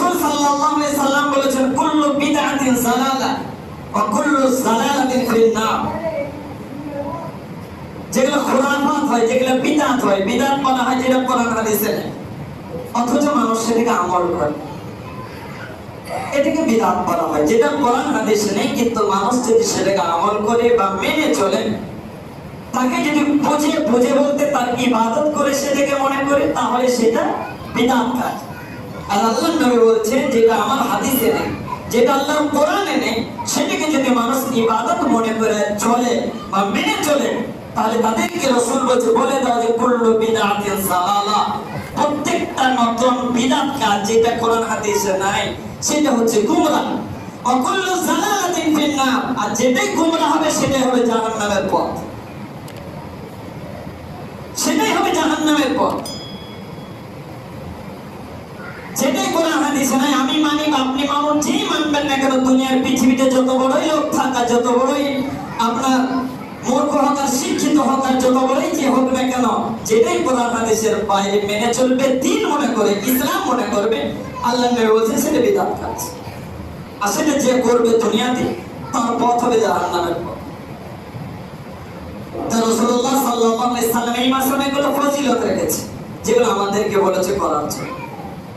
রাসূল সাল্লাল্লাহু আলাইহি সাল্লাম বলেছেন কুল্লু বিদআতিন যালালা ওয়া কুল্লু যালালাতিন ফিন-নার। যেগুলো খুরাফাত হয়, যেগুলো বিদআত হয়, বিদআত বলা হয় যেটা কোরআন হাদিসে নেই, অথচ মানুষ সেটাকে আমল করে, এটাকে বিদআত বলা হয়। যেটা কোরআন হাদিসে নেই কিন্তু মানুষ যদি সেটাকে আমল করে বা মেনে চলে, তাকে যদি বুঝে বুঝে বলতে তার ইবাদত করে সেটাকে মনে করে, তাহলে সেটা বিদআত কাজ। আর আল্লাহর নবী বলছেন যেটা আমার হাদিসে নেই, যেটা আল্লাহর কোরআনে নেই, সেটাকে যদি মানুষ ইবাদত মনে করে চলে বা মেনে চলে, তাহলে তাদেরকে রাসূল বলে দাও যে কুল্লু বিদআতিন যালালা, প্রত্যেকটা নতুন বিদআত কাজ যেটা কোরআন হাদিসে নাই সেটা হচ্ছে গুমরাহ। ওয়া কুল্লু যালালাতিন ফিন-নার, আর যেটাই গুমরাহ হবে সেটাই হবে জাহান্নামের পথ, সেটাই হবে জাহান্নামের পথ। যেটাই কোরআন হাদিসে নাই আমি মানি বা আপনি মানুষ যেই মানবেন না কেন, দুনিয়ার পৃথিবীতে যত বড়ই লোক থাকা, যত বড়ই আপনার মূর্খ হোক আর শিক্ষিত হোক আর যত বড়ই যে হোক না কেন, যেটাই কোরআন হাদিসের বাইরে মেনে চলবে, দিন মনে করে, ইসলাম মনে করবে, আল্লাহ নবী বলছেন সেটা বিদআত কাজ। আর সেটা যে করবে দুনিয়াতে, তার পথ হবে জাহান্নামের পথ। রাসূলুল্লাহ সাল্লাল্লাহু আলাইহি সাল্লাম এই মাসে অনেকগুলো ফজিলত রেখেছে, যেগুলো আমাদেরকে বলেছে করার জন্য।